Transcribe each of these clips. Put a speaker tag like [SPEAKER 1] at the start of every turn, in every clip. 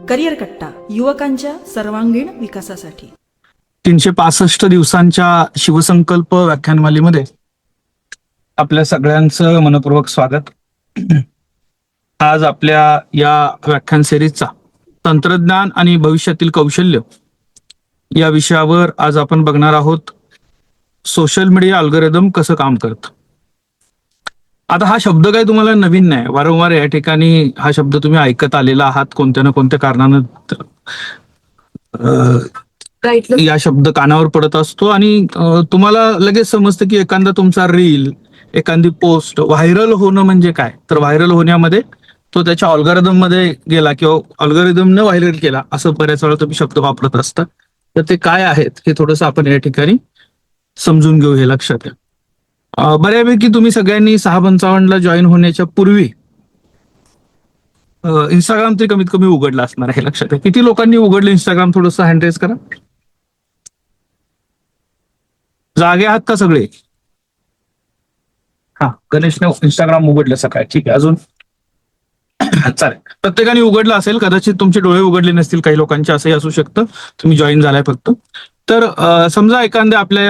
[SPEAKER 1] Career कट्टा, युवकांच्या सर्वांगीण विकासासाठी.
[SPEAKER 2] 365 दिवसांच्या शिवसंकल्प व्याख्यानमालेमध्ये आपल्या सगळ्यांचं मनपूर्वक स्वागत. आज आपल्या या व्याख्यान सिरीजचा तंत्रज्ञान आणि भविष्यातील कौशल्य या विषयावर आज आपण बघणार आहोत. सोशल मीडिया अल्गोरिदम कसं काम करतं. आता हा शब्द काही तुम्हाला नवीन नाही, वारंवार या ठिकाणी हा शब्द तुम्ही ऐकत आलेला आहात. कोणत्या ना कोणत्या कारणानं या शब्द कानावर पडत असतो आणि तुम्हाला लगेच समजतं की एखादा तुमचा रील, एखादी पोस्ट व्हायरल होणं म्हणजे काय. तर व्हायरल होण्यामध्ये तो त्याच्या अल्गोरिदम मध्ये गेला किंवा अल्गोरिदमने व्हायरल केला असं बऱ्याच वेळा तुम्ही शब्द वापरत असता. तर ते काय आहेत हे थोडंसं आपण या ठिकाणी समजून घेऊ, हे लक्षात घ्या. बऱ्यापैकी तुम्ही सगळ्यांनी 6:55 ला जॉईन होण्याच्या पूर्वी इंस्टाग्राम तरी कमीत कमी उघडलं असणार आहे, लक्षात घ्या. किती लोकांनी उघडलं इंस्टाग्राम? थोडंसं हँड रेज करा. जागे आहात का सगळे? हा, गणेशने इंस्टाग्राम उघडलं सकाळी, ठीक आहे. अजून चालेल, प्रत्येकाने उघडलं असेल. कदाचित तुमचे डोळे उघडले नसतील काही लोकांचे, असंही असू शकतं. तुम्ही जॉईन झालाय फक्त. तर समजा एखाद्या आपल्या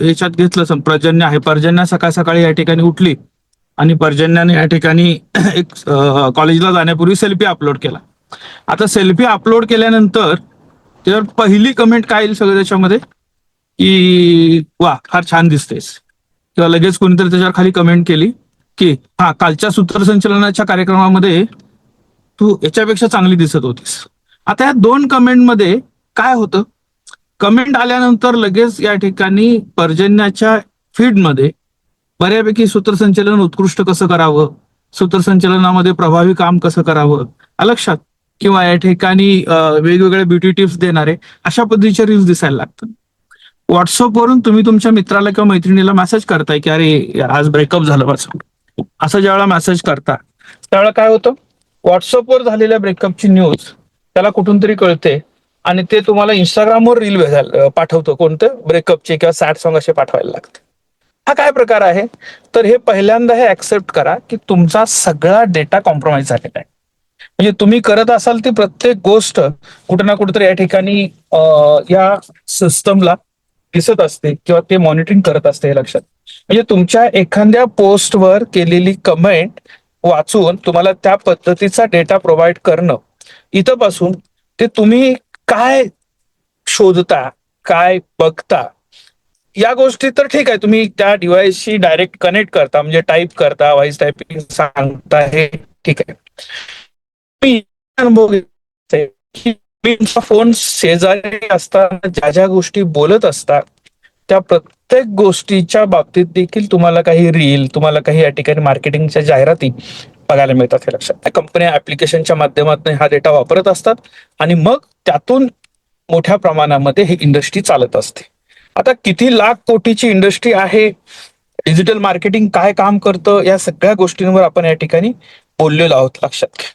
[SPEAKER 2] याच्यात घेतलं, पर्जन्य आहे. पर्जन्य सकाळ सकाळी या ठिकाणी उठली आणि पर्जन्याने या ठिकाणी एक कॉलेजला जाण्यापूर्वी सेल्फी अपलोड केला. आता सेल्फी अपलोड केल्यानंतर त्याच्यावर पहिली कमेंट काय येईल सगळं त्याच्यामध्ये की वा फार छान दिसतेस, किंवा लगेच कोणीतरी त्याच्यावर खाली कमेंट केली की हा कालच्या सूत्रसंचलनाच्या कार्यक्रमामध्ये तू याच्यापेक्षा चांगली दिसत होतीस. आता या दोन कमेंटमध्ये काय होतं? कमेंट आल्यानंतर लगेच या ठिकाणी पर्जन्याच्या फीडमध्ये बऱ्यापैकी सूत्रसंचलन उत्कृष्ट कसं करावं, सूत्रसंचलनामध्ये प्रभावी काम कसं करावं लक्षात, किंवा या ठिकाणी वेगवेगळ्या ब्युटी टिप्स देणारे अशा पद्धतीचे रील्स दिसायला लागतात. व्हॉट्सअपवरून तुम्ही तुमच्या मित्राला किंवा मैत्रिणीला मेसेज करताय की अरे आज ब्रेकअप झालं माझं, असं ज्यावेळेला मेसेज करता त्यावेळेला काय होतं? व्हॉट्सअपवर झालेल्या ब्रेकअपची न्यूज त्याला कुठून तरी कळते आणि ते तुम्हाला इंस्टाग्रामवर रील पाठवतो, कोणतं ब्रेकअपचे किंवा सॅड सॉंग असे पाठवायला लागते. हा काय प्रकार आहे? तर हे पहिल्यांदा हे ऍक्सेप्ट करा की तुमचा सगळा डेटा कॉम्प्रोमाइज झालेला आहे. म्हणजे तुम्ही करत असाल ती प्रत्येक गोष्ट कुठे ना कुठेतरी या ठिकाणी या सिस्टमला दिसत असते किंवा ते मॉनिटरिंग करत असते, हे लक्षात. म्हणजे तुमच्या एखाद्या पोस्टवर केलेली कमेंट वाचून तुम्हाला त्या पद्धतीचा डेटा प्रोव्हाइड करणं, इथपासून ते तुम्ही काय शोधता, काय बघता, या गोष्टी तर ठीक आहे. तुम्ही त्या डिव्हाइसशी डायरेक्ट कनेक्ट करता, म्हणजे टाईप करता, व्हॉइस टायपिंग सांगता, हे ठीक आहे. अनुभव घेतोय की तुमचा फोन शेजारी असताना ज्या ज्या गोष्टी बोलत असतात त्या प्रत्येक गोष्टीच्या बाबतीत देखील तुम्हाला काही रील, तुम्हाला काही या ठिकाणी मार्केटिंगच्या जाहिराती बघायला मिळतात, हे लक्षात. कंपन्या ऍप्लिकेशनच्या माध्यमातून हा डेटा वापरत असतात आणि मग त्यातून मोठ्या प्रमाणामध्ये ही इंडस्ट्री चालत असते. आता किती लाख कोटीची इंडस्ट्री आहे, डिजिटल मार्केटिंग काय काम करतं, या सगळ्या गोष्टींवर आपण या ठिकाणी बोललेलो आहोत, लक्षात घ्या.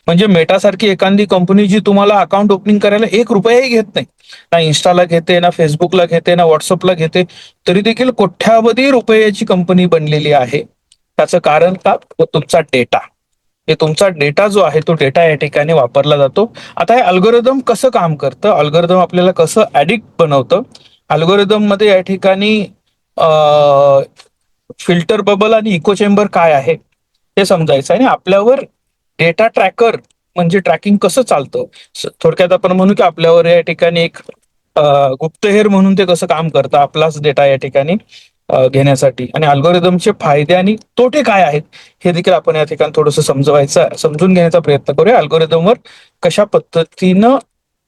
[SPEAKER 2] म्हणजे मेटासारखी एखादी कंपनी जी तुम्हाला अकाउंट ओपनिंग करायला 1 रुपयाही घेत नाही, ना इन्स्टाला घेते, ना फेसबुकला घेते, ना व्हॉट्सअपला घेते, तरी देखील कोट्यावधी रुपयाची कंपनी बनलेली आहे. त्याचं कारण का? तुमचा डेटा. हे तुमचा डेटा जो आहे तो डेटा या ठिकाणी वापरला जातो. आता हे अल्गोरिदम कसं काम करतं, अल्गोरिदम आपल्याला कसं ऍडिक्ट बनवतं, अल्गोरिदम मध्ये या ठिकाणी फिल्टर बबल आणि इको चेंबर काय आहे हे समजायचं आणि आपल्यावर डेटा ट्रॅकर म्हणजे ट्रॅकिंग कसं चालतं, थोडक्यात आपण म्हणू की आपल्यावर या ठिकाणी एक गुप्तहेर म्हणून ते कसं काम करतं आपलाच डेटा या ठिकाणी घेण्यासाठी, आणि अल्गोरिदमचे फायदे आणि तोटे काय आहेत हे देखील आपण या ठिकाणी थोडंसं समजून घेण्याचा प्रयत्न करूया. अल्गोरिदमवर कशा पद्धतीनं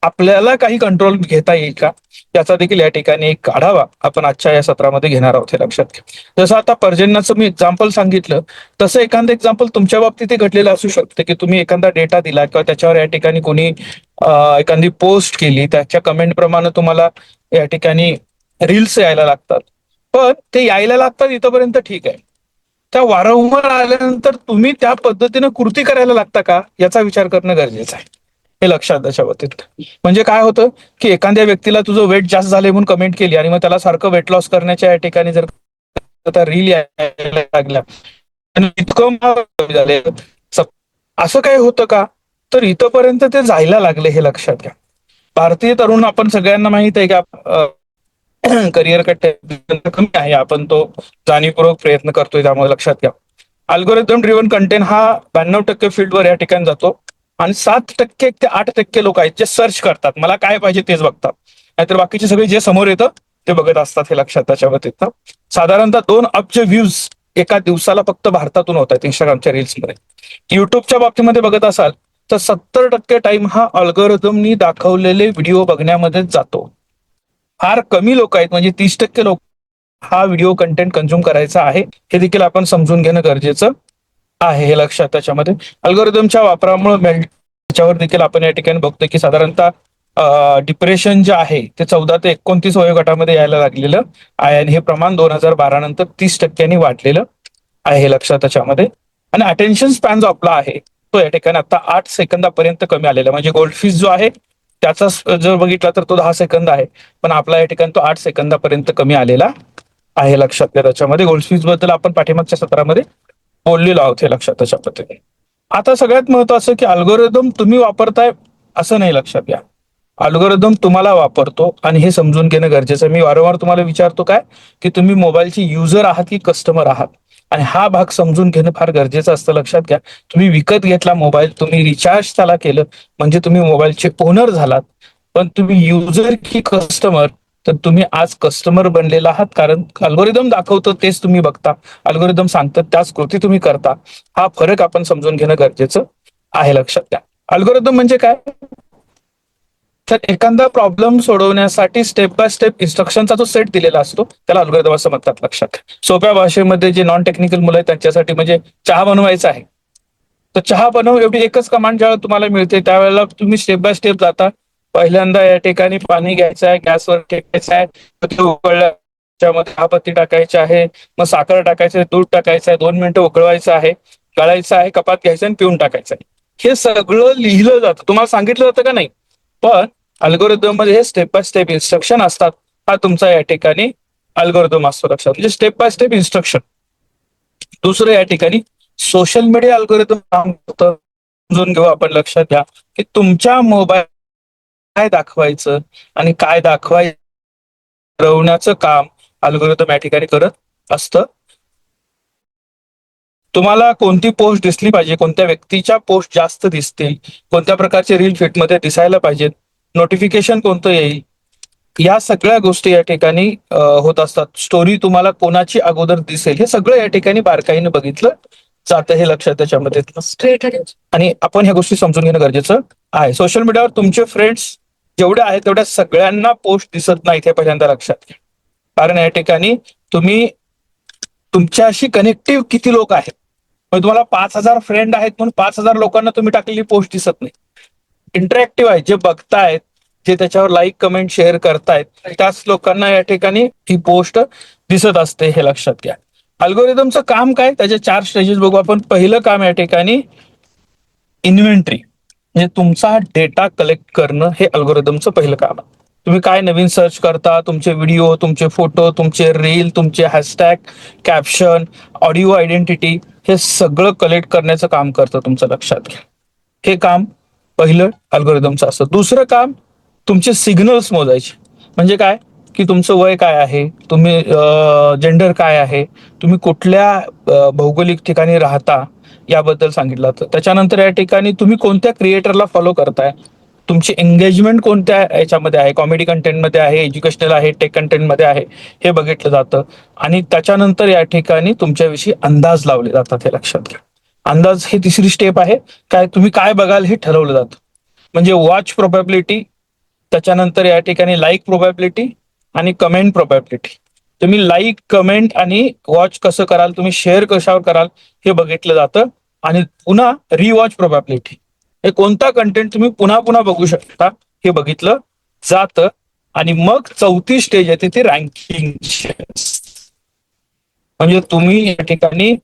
[SPEAKER 2] आपल्याला काही कंट्रोल घेता येईल का, याचा देखील या ठिकाणी एक आढावा आपण आजच्या या सत्रामध्ये घेणार आहोत, हे लक्षात घ्या. जसं आता पर्जन्याचं मी एक्झाम्पल सांगितलं, तसं एखादं एक्झाम्पल तुमच्या बाबतीत घडलेलं असू शकतं की तुम्ही एखादा डेटा दिला किंवा त्याच्यावर या ठिकाणी कोणी एखादी पोस्ट केली, त्याच्या कमेंट प्रमाणे तुम्हाला या ठिकाणी रील्स यायला लागतात. पण ते यायला लागतात इथंपर्यंत ठीक आहे, त्या वारंवार आल्यानंतर तुम्ही त्या पद्धतीनं कृती करायला लागता का, याचा विचार करणं गरजेचं आहे, हे लक्षात त्याच्या बाबतीत. म्हणजे काय होतं की एखाद्या व्यक्तीला तुझं वेट जास्त झालंय म्हणून कमेंट केली आणि मग त्याला सारखं वेट लॉस करण्याच्या या ठिकाणी जर रील यायला लागल्या आणि इतकं झाले, असं काय होतं का? तर इथंपर्यंत ते जायला लागले हे लक्षात घ्या. भारतीय तरुण आपण सगळ्यांना माहित आहे की करिअर कमी आहे, आपण तो जाणीवपूर्वक प्रयत्न करतोय, त्यामुळे लक्षात घ्या. अल्गोरिदम ड्रिव्हन कंटेंट हा 92% फील्डवर या ठिकाणी जातो आणि 7% ते 8% लोक आहेत जे सर्च करतात, मला काय पाहिजे तेच बघतात, नाहीतर बाकीचे सगळे जे समोर येतं ते बघत असतात. हे लक्षात त्याच्यावर साधारणतः 2 अब्ज व्ह्यूज एका दिवसाला फक्त भारतातून होत आहेत इंस्टाग्रामच्या रील्समध्ये. युट्यूबच्या बाबतीमध्ये बघत असाल तर 70% टाइम हा अल्गोरिदमनी दाखवलेले व्हिडिओ बघण्यामध्येच जातो. फार कमी लोक आहेत, म्हणजे 30% लोक हा व्हिडिओ कंटेंट कन्झ्युम करायचा आहे, हे देखील आपण समजून घेणं गरजेचं आहे. हे लक्षात त्याच्यामध्ये अल्गोरिदमच्या वापरामुळे त्याच्यावर देखील आपण या ठिकाणी बघतोय की साधारणतः डिप्रेशन जे आहे ते 14 ते 29 वयोगटामध्ये यायला लागलेलं आहे आणि हे प्रमाण 2012 नंतर 30% वाढलेलं आहे. हे लक्षात त्याच्यामध्ये. आणि अटेन्शन स्पॅन जो आपला आहे तो या ठिकाणी आता 8 सेकंदापर्यंत कमी आलेला, म्हणजे गोल्डफिश जो आहे त्याचा जर बघितला तर तो 10 सेकंद आहे, पण आपला या ठिकाणी तो 8 सेकंदापर्यंत कमी आलेला आहे. लक्षात घ्या त्याच्यामध्ये. गोल्डफिश बद्दल आपण पाठीमागच्या सत्रामध्ये बोललेलो आहोत, हे लक्षात त्याच्या पद्धतीने. आता सगळ्यात महत्वाचं की अल्गोरिदम तुम्ही वापरताय असं नाही, लक्षात घ्या. अल्गोरिदम तुम्हाला वापरतो आणि हे समजून घेणं गरजेचं आहे. मी वारंवार तुम्हाला विचारतो काय की तुम्ही मोबाईलची युजर आहात की कस्टमर आहात, आणि हा भाग समजून घेणं फार गरजेचं असतं. लक्षात घ्या, तुम्ही विकत घेतला मोबाईल, तुम्ही रिचार्ज त्याला केलं म्हणजे तुम्ही मोबाईलचे ओनर झालात, पण तुम्ही युजर की कस्टमर, तर तुम्ही आज कस्टमर बनलेला आहात, कारण अल्गोरिदम दाखवतं तेच तुम्ही बघता, अल्गोरिदम सांगतं त्याच कृती तुम्ही करता. हा फरक आपण समजून घेणं गरजेचं आहे. लक्षात घ्या. अल्गोरिदम म्हणजे काय, तर एखादा प्रॉब्लेम सोडवण्यासाठी स्टेप बाय स्टेप इन्स्ट्रक्शनचा जो सेट दिलेला असतो त्याला अल्गोरिदम असं म्हणतात. लक्षात घ्या. सोप्या भाषेमध्ये जे नॉन टेक्निकल मुलं आहेत त्यांच्यासाठी, म्हणजे चहा बनवायचा आहे तर चहा बनव एवढी एकच कमांड ज्यावेळेला तुम्हाला मिळते त्यावेळेला तुम्ही स्टेप बाय स्टेप जाता. पहिल्यांदा या ठिकाणी पाणी घ्यायचं आहे, गॅसवर ठेवायचं आहे, ते उकळलं त्यामध्ये चहापत्ती टाकायची आहे, मग साखर टाकायचं आहे, दूध टाकायचं आहे, 2 मिनिटं उकळवायचं आहे, गाळायचं आहे, कपात घ्यायचं आणि पिऊन टाकायचं आहे. हे सगळं लिहिलं जातं, तुम्हाला सांगितलं जातं का नाही, पण अल्गोरिदम मध्ये हे स्टेप बाय स्टेप इन्स्ट्रक्शन असतात. हा तुमचा या ठिकाणी अल्गोरिदम असतो. लक्षात, म्हणजे स्टेप बाय स्टेप इन्स्ट्रक्शन. दुसरं या ठिकाणी सोशल मीडिया अल्गोरिदम काम करतं, समजून घेऊ आपण. लक्षात घ्या की तुमच्या मोबाईल काय दाखवायचं आणि काय दाखवायचं ठरवण्याचं काम अल्गोरिदम या ठिकाणी करत असतं. तुम्हाला कोणती पोस्ट दिसली पाहिजे, कोणत्या व्यक्तीच्या पोस्ट जास्त दिसतील, कोणत्या प्रकारचे रील फीडमध्ये दिसायला पाहिजेत, नोटिफिकेशन कोणतं येईल, या सगळ्या गोष्टी या ठिकाणी होत असतात. स्टोरी तुम्हाला कोणाची अगोदर दिसेल हे सगळं या ठिकाणी बारकाईने बघितलं जातं. हे लक्षात त्याच्यामध्ये. आणि आपण ह्या गोष्टी समजून घेणं गरजेचं आहे. सोशल मीडियावर तुमचे फ्रेंड्स जेवढे आहेत तेवढ्या सगळ्यांना पोस्ट दिसत नाहीत, हे पहिल्यांदा लक्षात घ्या. कारण या ठिकाणी तुम्ही तुमच्याशी कनेक्टिव्ह किती लोक आहेत, म्हणजे तुम्हाला 5,000 फ्रेंड आहेत म्हणून 5,000 लोकांना तुम्ही टाकलेली पोस्ट दिसत नाही. इंटरॅक्टिव्ह आहेत, जे बघतायत, जे त्याच्यावर लाईक कमेंट शेअर करतायत, त्याच लोकांना या ठिकाणी ही पोस्ट दिसत असते. हे लक्षात घ्या. अल्गोरिदमचं काम काय, त्याचे 4 स्टेजेस बघू आपण. पहिलं काम या ठिकाणी इन्व्हेंटरी, म्हणजे तुमचा डेटा कलेक्ट करणं, हे अल्गोरिदमचं पहिलं काम आहे. तुम्ही काय नवीन सर्च करता, तुमचे व्हिडिओ, तुमचे फोटो, तुमचे रील, तुमचे हॅशटॅग, कॅप्शन, ऑडिओ आयडेंटिटी, हे सगळं कलेक्ट करण्याचं काम करतं तुमचं. लक्षात घ्या. हे काम पहिलं अल्गोरिदमचं असतं. दुसरं काम तुमचे सिग्नल्स मोजायचे, म्हणजे काय की तुमचं वय काय आहे, तुम्ही जेंडर काय आहे, तुम्ही कुठल्या भौगोलिक ठिकाणी राहता याबद्दल सांगितलं जातं. त्याच्यानंतर या ठिकाणी तुम्ही कोणत्या क्रिएटरला फॉलो करताय, तुमची एंगेजमेंट कोणत्या याच्यामध्ये आहे, कॉमेडी कंटेंटमध्ये आहे, एज्युकेशनल आहे, टेक कंटेंटमध्ये आहे, हे बघितलं जातं. आणि त्याच्यानंतर या ठिकाणी तुमच्याविषयी अंदाज लावले जातात. हे लक्षात घ्या. अंदाज ही तिसरी स्टेप आहे. काय तुम्ही काय बघाल हे ठरवलं जातं, म्हणजे वॉच प्रोबॅबिलिटी, त्याच्यानंतर या ठिकाणी लाईक प्रोबॅबिलिटी आणि कमेंट प्रोबॅबिलिटी. तुम्ही लाईक, कमेंट आणि वॉच कसं कराल, तुम्ही शेअर कशावर कराल हे बघितलं जातं. आणि पुन्हा रिवॉच प्रोबॅबिलिटी, हे कोणता कंटेंट तुम्ही पुन्हा पुन्हा बघू शकता हे बघितलं जातं. आणि मग चौथी स्टेज येते ती रँकिंग, म्हणजे तुम्ही या ठिकाणी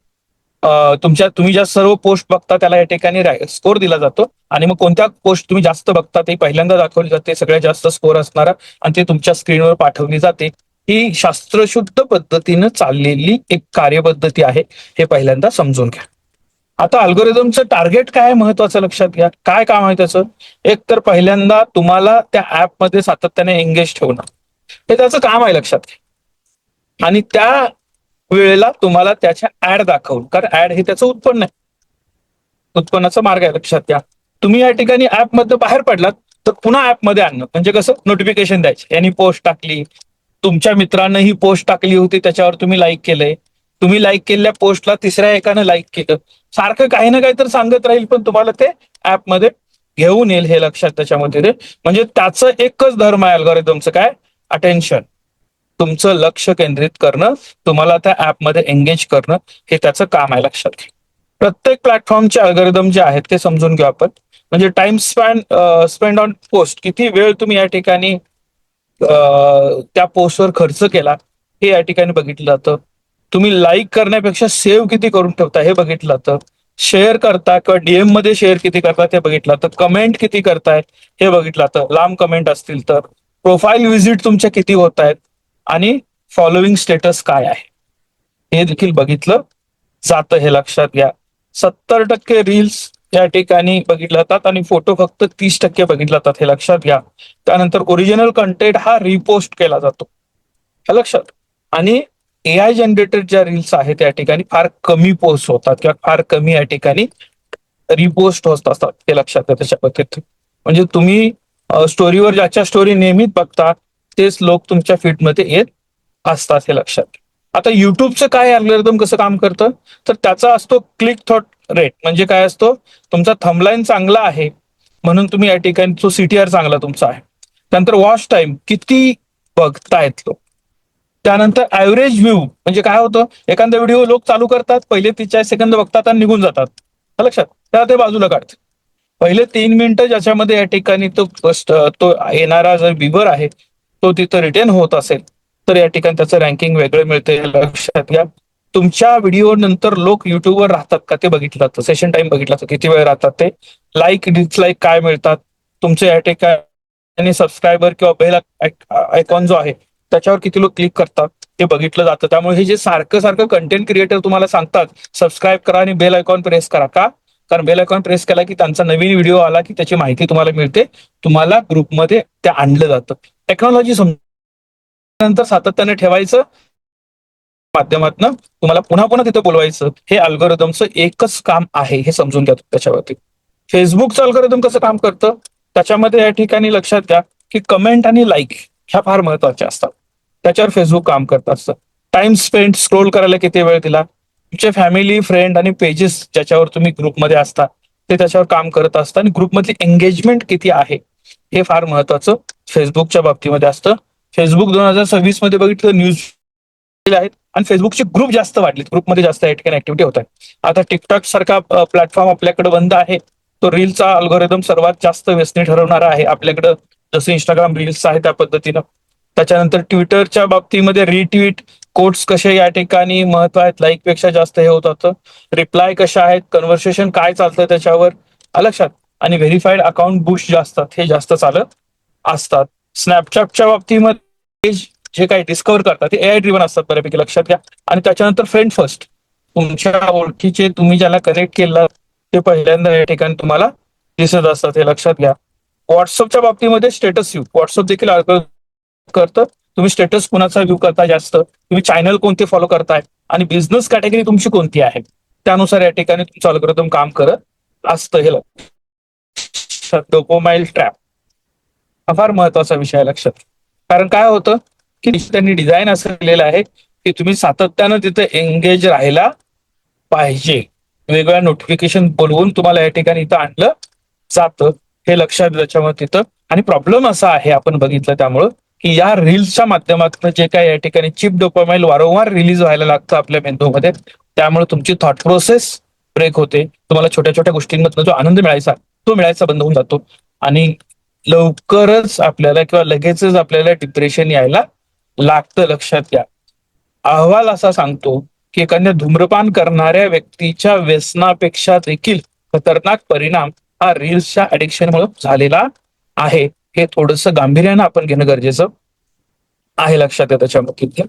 [SPEAKER 2] तुम्ही ज्या सर्व पोस्ट बघता त्याला या ठिकाणी स्कोर दिला जातो. आणि मग कोणत्या पोस्ट तुम्ही जास्त बघता ते पहिल्यांदा दाखवली जाते, सगळ्यात जास्त स्कोर असणारा, आणि ते तुमच्या स्क्रीनवर पाठवली जाते. ही शास्त्रशुद्ध पद्धतीनं चाललेली एक कार्यपद्धती आहे, हे पहिल्यांदा समजून घ्या. आता अल्गोरिदमचं टार्गेट काय आहे महत्वाचं लक्षात घ्या. काय काम आहे त्याचं? एक तर पहिल्यांदा तुम्हाला त्या ऍपमध्ये सातत्याने एंगेज ठेवणं, हे त्याचं काम आहे लक्षात घ्या. आणि त्या वेळेला तुम्हाला त्याच्या ऍड दाखवून, कारण ऍड हे त्याचं उत्पन्न आहे, उत्पन्नाचा मार्ग आहे लक्षात घ्या. तुम्ही या ठिकाणी ऍपमध्ये बाहेर पडलात तर पुन्हा ऍपमध्ये आणणं म्हणजे कसं, नोटिफिकेशन द्यायचे, यांनी पोस्ट टाकली, तुमच्या मित्रानं ही पोस्ट टाकली होती त्याच्यावर तुम्ही लाईक केलंय, तुम्ही लाईक केलेल्या पोस्टला तिसऱ्या एकानं लाईक केलं, सारखं काही ना काही तर सांगत राहील, पण तुम्हाला ते ऍपमध्ये घेऊन येईल, हे लक्षात त्याच्यामध्ये ते. म्हणजे त्याचं एकच धर्म आहे अल्गोरिदमचं, काय? अटेन्शन, तुमचं लक्ष केंद्रित करणं, तुम्हाला त्या ऍपमध्ये एंगेज करणं, हे त्याचं काम आहे लक्षात घ्या. प्रत्येक प्लॅटफॉर्मचे अल्गोरिदम जे आहेत ते समजून घेऊ आपण. म्हणजे टाइम स्पेंड ऑन पोस्ट, किती वेळ तुम्ही या ठिकाणी त्या पोस्टवर खर्च केला, हे या ठिकाणी बघितलं जातं. तुम्ही लाईक करण्यापेक्षा सेव्ह किती करून ठेवता हे बघितलं जातं. शेअर करता किंवा डीएम मध्ये शेअर किती करतात हे बघितलं जातं. कमेंट किती करतायत हे बघितलं जातं, लांब कमेंट असतील तर. प्रोफाईल व्हिजिट तुमच्या किती होत आहेत आणि फॉलोविंग स्टेटस काय आहे हे देखील बघितलं जातं, हे लक्षात घ्या. 70% रील्स या ठिकाणी बघितल्या जातात आणि फोटो फक्त 30% बघितले जातात, हे लक्षात घ्या. त्यानंतर ओरिजिनल कंटेंट हा रिपोस्ट केला जातो, हे लक्षात. आणि एआय जनरेटेड ज्या रील्स आहेत या ठिकाणी फार कमी पोस्ट होतात किंवा फार कमी या ठिकाणी रिपोस्ट होत असतात, हे लक्षात घ्या त्याच्या पद्धतीत. म्हणजे तुम्ही स्टोरीवर ज्याच्या स्टोरी नेहमीच बघता तेच लोक तुमच्या फीडमध्ये येत असतात, हे लक्षात घ्या. आता युट्यूबचं काय अल्गोरिदम कसं काम करतं, तर त्याचा असतो क्लिक थ्रॉट रेट. म्हणजे काय असतो, तुमचा थंबलाईन चांगला आहे म्हणून तुम्ही या ठिकाणी तो सीटीआर चांगला तुमचा आहे. त्यानंतर वॉच टाइम, किती बघतायत लोक. त्यानंतर ऍव्हरेज व्ह्यू, म्हणजे काय होतं, एखादा व्हिडिओ लोक चालू करतात, पहिले 30-40 सेकंद बघतात आणि निघून जातात, लक्षात, त्याला ते बाजूला काढतात. पहिले 3 मिनिटं ज्याच्यामध्ये या ठिकाणी तो येणारा जर व्ह्यूअर आहे तो तिथं रिटेन होत असेल तर या ठिकाणी त्याचं रँकिंग वेगळं मिळते, हे लक्षात घ्या. तुमच्या व्हिडिओ नंतर लोक युट्यूबवर राहतात का ते बघितलं जातं. सेशन टाइम बघितला जातो, किती वेळ राहतात ते. लाईक डिसलाईक काय मिळतात तुमचे या ठिकाणी, सबस्क्रायबर किंवा बेल आयकॉन जो आहे त्याच्यावर किती लोक क्लिक करतात ते बघितलं जातं. त्यामुळे हे जे सारखं सारखं कंटेंट क्रिएटर तुम्हाला सांगतात सबस्क्राईब करा आणि बेल आयकॉन प्रेस करा, का? कारण बेल आयकॉन प्रेस केला की त्यांचा नवीन व्हिडिओ आला की त्याची माहिती तुम्हाला मिळते, तुम्हाला ग्रुपमध्ये ते आणलं जातं. टेक्नॉलॉजी नंतर सातत्याने ठेवायचं, माध्यमातून तुम्हाला पुन्हा पुन्हा तिथं बोलवायचं, हे अल्गोरिदमचं एकच काम आहे, हे समजून घ्या त्याच्यावरती. फेसबुकचं अल्गोरिदम कसं काम करतं, त्याच्यामध्ये या ठिकाणी लक्षात घ्या की कमेंट आणि लाईक ह्या फार महत्वाच्या असतात, त्याच्यावर फेसबुक काम करत असतं. टाइम स्पेंड, स्क्रोल करायला किती वेळ दिला, तुमचे फॅमिली फ्रेंड आणि पेजेस ज्याच्यावर तुम्ही ग्रुपमध्ये असता ते त्याच्यावर काम करत असतात, आणि ग्रुपमधली एंगेजमेंट किती आहे हे फार महत्वाचं फेसबुकच्या बाबतीमध्ये असतं. फेसबुक 2026 मध्ये बघितलं न्यूज आहेत आणि फेसबुकचे ग्रुप जास्त वाढलेत, ग्रुपमध्ये जास्त या ठिकाणी ऍक्टिव्हिटी होत आहे. आता टिकटॉक सारखा प्लॅटफॉर्म आपल्याकडे बंद आहे, तो रीलचा अल्गोरिदम सर्वात जास्त व्यसनी ठरवणारा आहे आपल्याकडं, जसं इंस्टाग्राम रील्स आहे त्या पद्धतीनं. त्याच्यानंतर ट्विटरच्या बाबतीमध्ये रिट्विट, कोट्स कसे या ठिकाणी महत्व आहेत, लाईक पेक्षा जास्त हे होत होतं. रिप्लाय कशा आहेत, कन्व्हर्सेशन काय चालतं त्याच्यावर, लक्षात. आणि व्हेरीफाईड अकाउंट बुस्ट जे असतात हे जास्त चालत असतात. स्नॅपचॅटच्या बाबतीमध्ये जे काही डिस्कवर करतात ते एआय ड्रिव्हन असतात बऱ्यापैकी, लक्षात घ्या. आणि त्याच्यानंतर फ्रेंड फर्स्ट, तुमच्या ओळखीचे तुम्ही ज्याला कनेक्ट केलं ते पहिल्यांदा या ठिकाणी तुम्हाला दिसत असतात, हे लक्षात घ्या. व्हॉट्सअपच्या बाबतीमध्ये स्टेटस व्ह्यू, व्हॉट्सअप देखील करतं, तुम्ही स्टेटस कुणाचा व्ह्यू करता जास्त, तुम्ही चॅनल कोणते फॉलो करताय आणि बिझनेस कॅटेगरी तुमची कोणती आहे त्यानुसार या ठिकाणी तुमचं अल्गोरिदम काम करत असतं, हे लक्षात. डोपामाइन ट्रॅप हा फार महत्वाचा विषय आहे लक्षात. कारण काय होतं की त्यांनी डिझाईन असं केलेलं आहे की तुम्ही सातत्यानं तिथे एंगेज राहायला पाहिजे, वेगवेगळ्या नोटिफिकेशन बोलवून तुम्हाला या ठिकाणी इथं आणलं जातं, हे लक्षात त्याच्यामध्ये तिथं. आणि प्रॉब्लेम असा आहे आपण बघितलं त्यामुळं की या रील्सच्या माध्यमातून जे काय या ठिकाणी चिप डोपामाइन वारंवार रिलीज व्हायला लागतं आपल्या मेंदूमध्ये, त्यामुळे तुमची थॉट प्रोसेस ब्रेक होते, तुम्हाला छोट्या छोट्या गोष्टींमधून जो आनंद मिळायचा तो मिळायचा बंद होऊन जातो, आणि लवकरच आपल्याला किंवा लगेचच आपल्याला डिप्रेशन यायला लागतं, लक्षात घ्या. अहवाल असा सांगतो की एखाद्या धूम्रपान करणाऱ्या व्यक्तीच्या व्यसनापेक्षा देखील खतरनाक परिणाम हा रील्सच्या ऍडिक्शनमुळे झालेला आहे. हे थोडंसं गांभीर्यानं आपण घेणं गरजेचं आहे, लक्षात आहे त्याच्यामध्ये.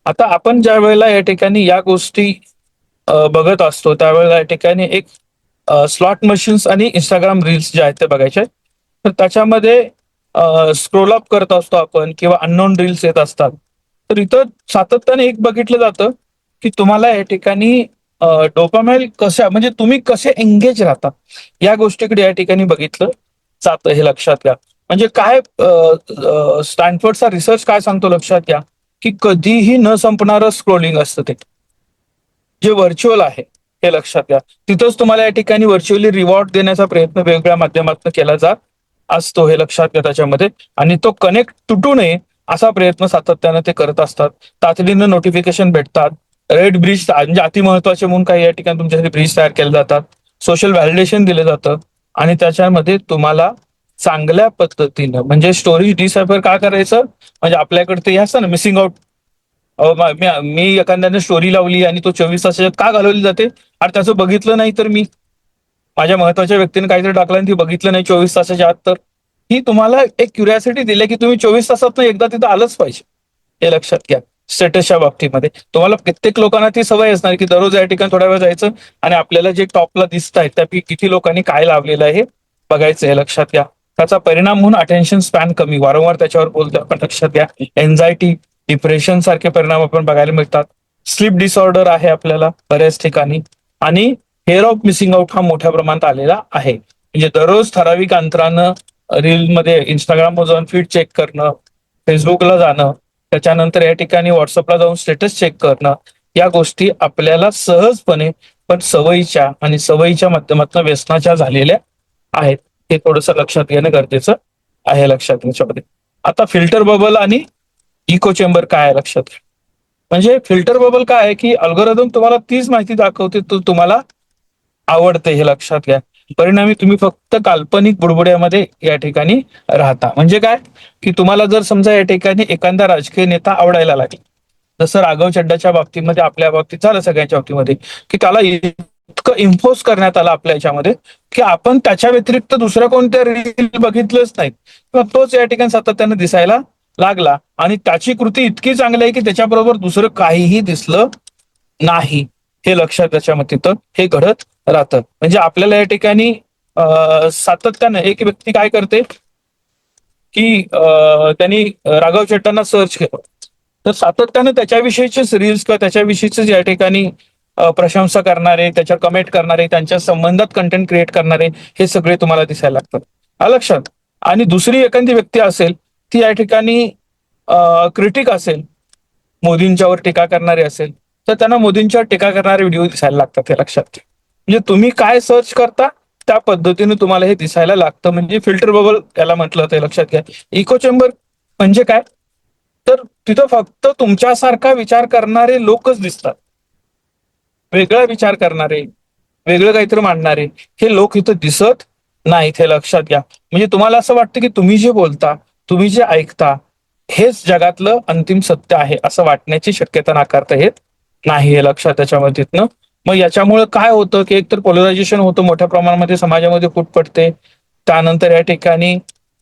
[SPEAKER 2] आता आपण ज्या वेळेला या ठिकाणी या गोष्टी बघत असतो त्यावेळेला या ठिकाणी एक स्लॉट मशीन्स आणि इंस्टाग्राम रील्स जे आहेत ते बघायचे आहेत. तर त्याच्यामध्ये स्क्रोल अप करत असतो आपण किंवा अननोन रील्स येत असतात. तर इथं सातत्याने एक बघितलं जातं की तुम्हाला या ठिकाणी डोपामाइन कशा म्हणजे तुम्ही कसे एंगेज राहता या गोष्टीकडे या ठिकाणी बघितलं जातं, हे लक्षात घ्या. म्हणजे काय स्टॅनफोर्डचा रिसर्च काय सांगतो लक्षात घ्या, की कधीही न संपणारं स्क्रोलिंग असतं ते जे व्हर्च्युअल आहे, हे लक्षात घ्या. तिथंच तुम्हाला या ठिकाणी व्हर्च्युअली रिवॉर्ड देण्याचा प्रयत्न वेगवेगळ्या माध्यमातून केला जात असतो, हे लक्षात घ्या त्याच्यामध्ये. आणि तो कनेक्ट तुटू नये असा प्रयत्न सातत्यानं ते करत असतात. तातडीनं नोटिफिकेशन भेटतात. रेड ब्रिज म्हणजे अति महत्वाचे म्हणून काही या ठिकाणी तुमच्यासाठी ब्रिज तयार केले जातात. सोशल व्हॅलिडेशन दिलं जातं आणि त्याच्यामध्ये तुम्हाला चांगल्या पद्धतीनं म्हणजे स्टोरी डिसायफर का करायचं, म्हणजे आपल्याकडे ते हे असतं ना मिसिंग आउट. मी एखाद्याने स्टोरी लावली आणि तो 24 तासाच्यात का घालवली जाते, आणि त्याचं बघितलं नाही तर मी माझ्या महत्वाच्या व्यक्तीने काहीतरी टाकलं आणि ती बघितलं नाही 24 तासाच्या आत, तर ही तुम्हाला एक क्युरिओसिटी दिली की तुम्ही 24 तासात एकदा तिथं आलंच पाहिजे, हे लक्षात घ्या. स्टेटसच्या बाबतीमध्ये तुम्हाला कित्येक लोकांना ती सवय असणार की दररोज या ठिकाणी थोड्या वेळ जायचं आणि आपल्याला जे टॉपला दिसत आहेत त्यापैकी किती लोकांनी काय लावलेलं आहे हे बघायचं, हे लक्षात घ्या. त्याचा परिणाम म्हणून अटेन्शन स्पॅन कमी, वारंवार त्याच्यावर बोलतो आपण, लक्षात घ्या. एन्झायटी, डिप्रेशन सारखे परिणाम आपण बघायला मिळतात. स्लीप डिसऑर्डर आहे आपल्याला बऱ्याच ठिकाणी. आणि फेअर ऑफ मिसिंग आउट हा मोठ्या प्रमाणात आलेला आहे. म्हणजे दररोज ठराविक अंतरानं रीलमध्ये इंस्टाग्रामवर जाऊन फीड चेक करणं, फेसबुकला जाणं, त्याच्यानंतर या ठिकाणी व्हॉट्सअपला जाऊन स्टेटस चेक करणं, या गोष्टी आपल्याला सहजपणे पण सवयीच्या माध्यमातून व्यसनाच्या झालेल्या आहेत. हे थोडंसं लक्षात घेणं गरजेचं आहे, लक्षात घ्यायच्यामध्ये. आता फिल्टर बबल आणि इको चेंबर काय आहे लक्षात घ्या. म्हणजे फिल्टर बबल काय आहे की अल्गोरिदम तुम्हाला तीच माहिती दाखवते तुम्हाला आवडते, हे लक्षात घ्या. परिणामी तुम्ही फक्त काल्पनिक बुडबुड्यामध्ये या ठिकाणी राहता. म्हणजे काय की तुम्हाला जर समजा या ठिकाणी एखादा राजकीय नेता आवडायला लागला, जसं राघव चड्डाच्या बाबतीमध्ये आपल्या बाबतीत झालं सगळ्यांच्या बाबतीमध्ये, की त्याला इतकं इम्पोज करण्यात आलं आपल्या याच्यामध्ये की आपण त्याच्या व्यतिरिक्त दुसऱ्या कोणत्या रील बघितलंच नाहीत किंवा तोच या ठिकाणी सातत्यानं दिसायला लागला आणि त्याची कृती इतकी चांगली आहे की त्याच्याबरोबर दुसरं काहीही दिसलं नाही, हे लक्षात त्याच्यामध्ये तिथं हे घडत राहतं. म्हणजे आपल्याला या ठिकाणी सातत्यानं एक व्यक्ती काय करते की त्यांनी राघव चड्डांना सर्च केलं, तर सातत्यानं त्याच्याविषयीचेच रील्स किंवा त्याच्याविषयीच या ठिकाणी प्रशंसा करणारे, त्याच्यावर कमेंट करणारे, त्यांच्या संबंधात कंटेंट क्रिएट करणारे, हे सगळे तुम्हाला दिसायला लागतात, हा लक्षात. आणि दुसरी एखादी व्यक्ती असेल ती या ठिकाणी क्रिटिक असेल, मोदींच्यावर टीका करणारे असेल, तर त्यांना मोदींच्यावर टीका करणारे व्हिडिओ दिसायला लागतात, हे लक्षात घ्या. म्हणजे तुम्ही काय सर्च करता त्या पद्धतीने तुम्हाला हे दिसायला लागतं. म्हणजे फिल्टर बबल याला म्हटलं ते लक्षात घ्या. इको चेंबर म्हणजे काय, तर तिथं फक्त तुमच्यासारखा विचार करणारे लोकच दिसतात. वेगळा विचार करणारे, वेगळं काहीतरी मांडणारे हे लोक इथं दिसत नाहीत, हे लक्षात घ्या. म्हणजे तुम्हाला असं वाटतं की तुम्ही जे बोलता, तुम्ही जे ऐकता, हेच जगातलं अंतिम सत्य आहे असं वाटण्याची शक्यता नाकारता येत नाही, हे लक्षात त्याच्यामध्ये. मग याच्यामुळे काय होतं की एकतर पोलरायझेशन होतं मोठ्या प्रमाणामध्ये, समाजामध्ये फूट पडते. त्यानंतर या ठिकाणी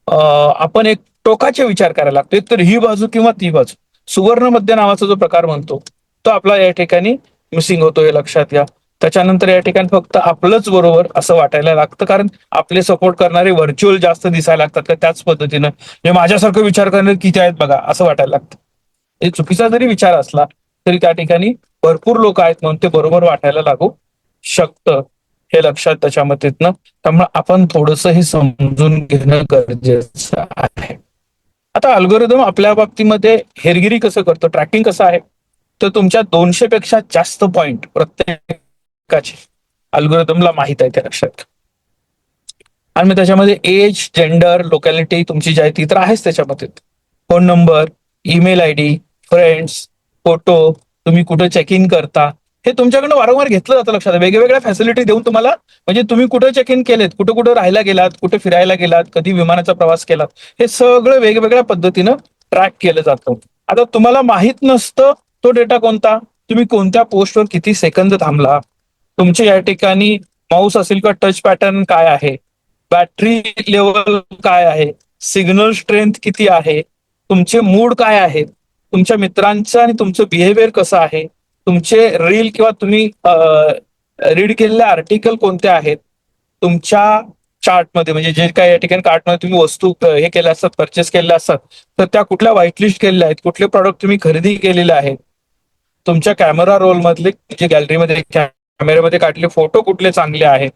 [SPEAKER 2] आपण एक टोकाचे विचार करायला लागतो, एकतर ही बाजू किंवा ती बाजू. सुवर्ण मध्य नावाचा जो प्रकार म्हणतो तो आपला या ठिकाणी मिसिंग होतो, हे लक्षात घ्या. त्याच्यानंतर या ठिकाणी फक्त आपलंच बरोबर असं वाटायला लागतं, कारण आपले सपोर्ट करणारे व्हर्च्युअल जास्त दिसायला लागतात का त्याच पद्धतीनं, म्हणजे माझ्यासारखं विचार करणारे किती आहेत बघा असं वाटायला लागतं. हे चुकीचा जरी विचार असला तरी त्या ठिकाणी भरपूर लोक आहेत म्हणून ते बरोबर वाटायला लागू शकतं, हे लक्षात त्याच्यामध्ये. त्यामुळे आपण थोडंसं हे समजून घेणं गरजेचं आहे. आता अल्गोरिदम आपल्या बाबतीमध्ये हेरगिरी कसं करतं, ट्रॅकिंग कसं आहे, तर तुमच्या 200 पेक्षा जास्त पॉइंट प्रत्येकाचे अल्गोरिदमला माहित आहे, त्या लक्षात घ्या. आणि मग त्याच्यामध्ये एज, जेंडर, लोकॅलिटी तुमची जी आहे ती तर आहेच त्याच्यामध्ये. Phone number, email I D, friends, photo, तुम्ही कुठं चेक इन करता, हे तुमच्याकडनं वारंवार घेतलं जातं, लक्षात. वेगवेगळ्या फॅसिलिटी देऊन तुम्हाला, म्हणजे तुम्ही कुठं चेक इन केलेत, कुठं कुठं राहायला गेलात, कुठे फिरायला गेलात, कधी विमानाचा प्रवास केलात, हे सगळं वेगवेगळ्या पद्धतीनं ट्रॅक केलं जातं. आता तुम्हाला माहित नसतं तो डेटा कोणता, तुम्ही कोणत्या पोस्टवर किती सेकंद थांबला, तुमचे या ठिकाणी माऊस असेल का टच पॅटर्न काय आहे, बॅटरी लेवल काय आहे, सिग्नल स्ट्रेंथ किती आहे, तुमचे मूड काय आहेत, तुमच्या मित्रांचं आणि तुमचं बिहेवियर कसं आहे, तुमचे रील किंवा तुम्ही रीड केलेले आर्टिकल कोणते आहेत तुमच्या चार्टमध्ये, म्हणजे जे काही या ठिकाणी कार्टमध्ये तुम्ही वस्तू हे केल्या असतात, परचेस केलेल्या असतात, तर त्या कुठल्या व्हाईट लिस्ट केलेल्या आहेत, कुठले प्रॉडक्ट तुम्ही खरेदी केलेले आहेत, तुमच्या कॅमेरा रोल मधले जे गॅलरीमध्ये कॅमेऱ्यामध्ये काढलेले फोटो कुठले चांगले आहेत,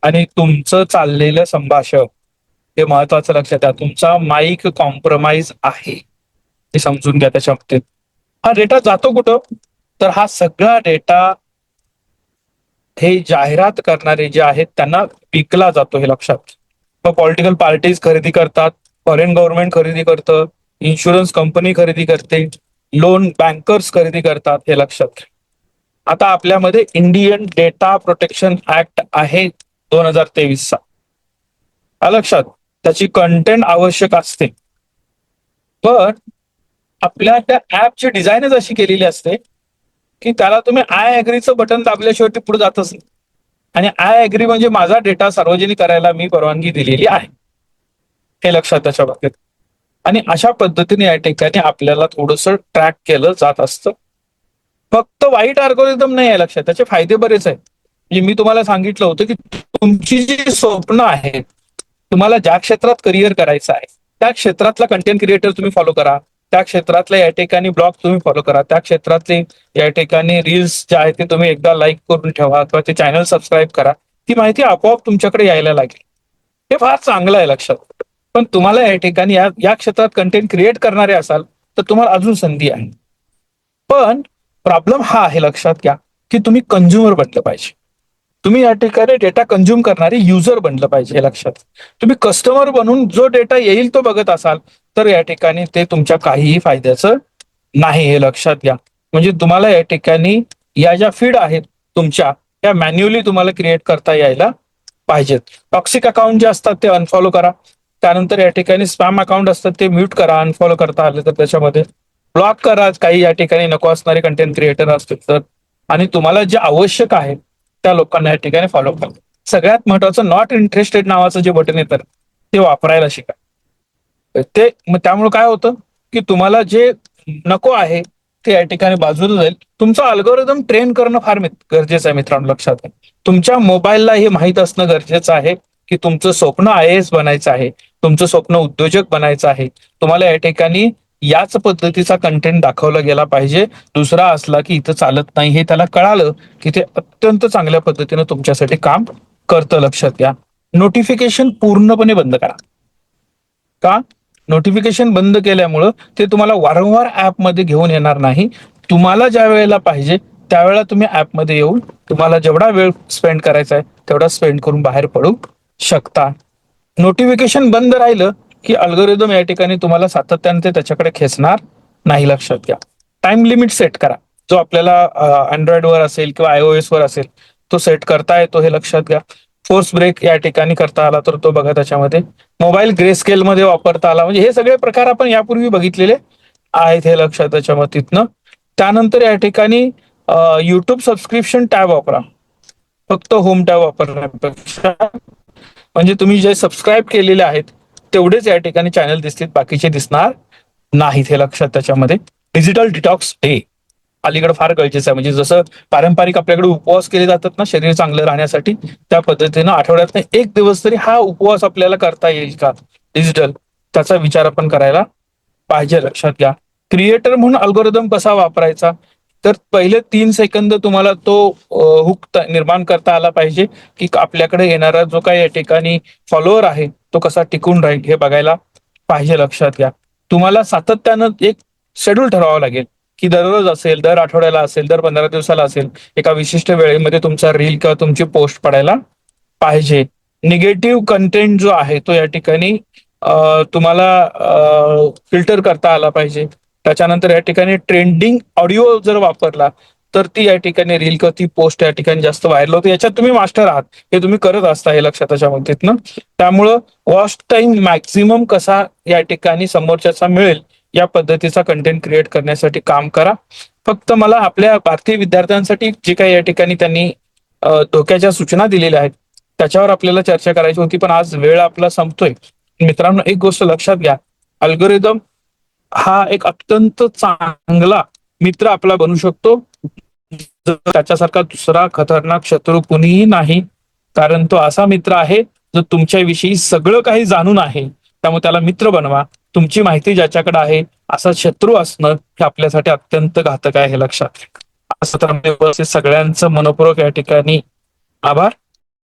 [SPEAKER 2] आणि तुमचं चाललेलं संभाषण हे महत्वाचं लक्षात द्या. तुमचा माईक कॉम्प्रोमाइज आहे हे समजून घ्या. त्याच्या बाबतीत हा डेटा जातो कुठं, तर हा सगळा डेटा हे जाहिरात करणारे जे आहेत त्यांना विकला जातो, हे लक्षात. मग पॉलिटिकल पार्टीज खरेदी करतात, फॉरेन गव्हर्नमेंट खरेदी करतं, इन्शुरन्स कंपनी खरेदी करते, लोन बँकर्स खरेदी करतात, हे लक्षात. आता आपल्यामध्ये इंडियन डेटा प्रोटेक्शन ऍक्ट आहे 2023चा, लक्षात. त्याची कंटेंट आवश्यक असते, पण आपल्या त्या ऍपची डिझाईनच अशी केलेली असते की त्याला तुम्ही आय अग्रीचं बटन दाबल्याशिवाय ते पुढे जातच नाही. आणि आय अग्री म्हणजे माझा डेटा सार्वजनिक करायला मी परवानगी दिलेली आहे, हे लक्षात त्याच्या बाबतीत. आणि अशा पद्धतीने या ठिकाणी आपल्याला थोडंसं ट्रॅक केलं जात असतं. फक्त वाईट अल्गोरिदम नाही आहे, लक्षात. त्याचे फायदे बरेच आहेत. म्हणजे मी तुम्हाला सांगितलं होतं की तुमची जी स्वप्न आहेत, तुम्हाला ज्या क्षेत्रात करिअर करायचं आहे त्या क्षेत्रातला कंटेंट क्रिएटर तुम्ही फॉलो करा, त्या क्षेत्रातल्या या ठिकाणी ब्लॉग तुम्ही फॉलो करा, त्या क्षेत्रातले या ठिकाणी रील्स जे आहेत ते तुम्ही एकदा लाईक करून ठेवा किंवा ते चॅनल सबस्क्राईब करा. ती माहिती आपोआप तुमच्याकडे यायला लागेल. हे फार चांगलं आहे, लक्षात. पण तुम्हाला या ठिकाणी या क्षेत्रात कंटेंट क्रिएट करणारे असाल तर तुम्हाला अजून संधी आहे. पण प्रॉब्लेम हा आहे, लक्षात घ्या, की तुम्ही कंझ्युमर बनलं पाहिजे. तुम्ही या ठिकाणी डेटा कंझ्युम करणारे युजर बनलं पाहिजे, हे लक्षात. तुम्ही कस्टमर बनून जो डेटा येईल तो बघत असाल तर या ठिकाणी ते तुमच्या काहीही फायद्याचं नाही, हे लक्षात घ्या. म्हणजे तुम्हाला या ठिकाणी या ज्या फीड आहेत तुमच्या त्या मॅन्युअली तुम्हाला क्रिएट करता यायला पाहिजेत. टॉक्सिक अकाउंट जे असतात ते अनफॉलो करा. त्यानंतर या ठिकाणी स्पॅम अकाउंट असतात ते म्यूट करा, अनफॉलो करता आले तर त्याच्यामध्ये ब्लॉक करा काही या ठिकाणी नको असणारे कंटेंट क्रिएटर असतील तर. आणि तुम्हाला जे आवश्यक आहे त्या लोकांना या ठिकाणी फॉलो करा. सगळ्यात महत्वाचं नॉट इंटरेस्टेड नावाचं जे बटन येतं ते वापरायला शिका. ते त्यामुळे काय होतं की तुम्हाला जे नको आहे ते या ठिकाणी बाजूला जाईल. तुमचं अल्गोरिदम ट्रेन करणं फार गरजेचं आहे मित्रांनो, लक्षात घ्या. तुमच्या मोबाईलला हे माहीत असणं गरजेचं आहे की तुमचं स्वप्न IAS बनायचं आहे, तुमचं स्वप्न उद्योजक बनायचं आहे. तुम्हाला या ठिकाणी याच पद्धतीचा कंटेंट दाखवला गेला पाहिजे. दुसरा असला की इथं चालत नाही हे त्याला कळालं की ते अत्यंत चांगल्या पद्धतीनं तुमच्यासाठी काम करतं, लक्षात घ्या. नोटिफिकेशन पूर्णपणे बंद करा. का? नोटिफिकेशन बंद केल्यामुळं ते तुम्हाला वारंवार ऍपमध्ये घेऊन येणार नाही. तुम्हाला ज्या वेळेला पाहिजे त्यावेळेला तुम्ही ऍपमध्ये येऊन तुम्हाला जेवढा वेळ स्पेंड करायचा आहे तेवढा स्पेंड करून बाहेर पडू शकता. नोटिफिकेशन बंद राहिलं की अल्गोरिदम या ठिकाणी तुम्हाला सातत्याने ते त्याच्याकडे खेचणार नाही, लक्षात घ्या. टाइम लिमिट सेट करा, जो आपल्याला अँड्रॉइड वर असेल किंवा iOS वर असेल तो सेट करता येतो, हे लक्षात घ्या. फोर्स ब्रेक या ठिकाणी करता आला तर तो बघा त्याच्यामध्ये. मोबाईल ग्रे स्केल मध्ये वापरता आला, म्हणजे हे सगळे प्रकार आपण यापूर्वी बघितलेले आहेत, हे लक्षात त्याच्या मतीतनं. त्यानंतर या ठिकाणी युट्यूब सबस्क्रिप्शन टॅब वापरा, फक्त होम टॅब वापरण्यापेक्षा. म्हणजे तुम्ही जे सबस्क्राईब केलेले आहेत तेवढेच या ठिकाणी चॅनल दिसतील, बाकीचे दिसणार नाहीत, हे लक्षात त्याच्यामध्ये. डिजिटल डिटॉक्स डे अलीकडे फार गरजेचं आहे. म्हणजे जसं पारंपरिक आपल्याकडे उपवास केले जातात ना शरीर चांगलं राहण्यासाठी, त्या पद्धतीनं आठवड्यातनं एक दिवस तरी हा उपवास आपल्याला करता येईल का डिजिटल, त्याचा विचार आपण करायला पाहिजे, लक्षात घ्या. क्रिएटर म्हणून अल्गोरिदम कसा वापरायचा, तर पहिले 3 सेकंद तुम्हाला तो हुक निर्माण करता आला पाहिजे की आपल्याकडे येणारा जो काही या ठिकाणी फॉलोअर आहे तो कसा टिकून राहील हे बघायला पाहिजे, लक्षात घ्या. तुम्हाला सातत्यानं एक शेड्यूल ठरवावं लागेल की दररोज असेल, दर आठवड्याला असेल, दर 15 दिवसाला असेल, एका विशिष्ट वेळेमध्ये तुमचा रील किंवा तुमची पोस्ट पडायला पाहिजे. निगेटिव्ह कंटेंट जो आहे तो या ठिकाणी तुम्हाला फिल्टर करता आला पाहिजे. त्याच्यानंतर या ठिकाणी ट्रेंडिंग ऑडिओ जर वापरला तर ती या ठिकाणी रील किंवा ती पोस्ट या ठिकाणी जास्त व्हायरल होते. याच्यात तुम्ही मास्टर आहात, हे तुम्ही करत असता, हे लक्षात त्याच्या बाबतीत. त्यामुळं वॉच टाइम मॅक्झिमम कसा या ठिकाणी समोरच्याचा मिळेल या पद्धतीचा कंटेंट क्रिएट करण्यासाठी काम करा. फक्त मला आपल्या भारतीय विद्यार्थ्यांसाठी जे काही या ठिकाणी त्यांनी धोक्याच्या सूचना दिलेल्या आहेत त्याच्यावर आपल्याला चर्चा करायची होती, पण आज वेळ आपला संपतोय. मित्रांनो, एक गोष्ट लक्षात घ्या, अल्गोरिदम हा एक अत्यंत चांगला मित्र आपला बनू शकतो. त्याच्यासारखा दुसरा खतरनाक शत्रू कुणीही नाही, कारण तो असा मित्र आहे जो तुमच्याविषयी सगळं काही जाणून आहे. त्यामुळे त्याला मित्र बनवा. तुमची माहिती ज्याच्याकडे आहे असा शत्रू असणं हे आपल्यासाठी अत्यंत घातक आहे, हे लक्षात घ्या. असं तर सगळ्यांचं मनपूर्वक या ठिकाणी आभार.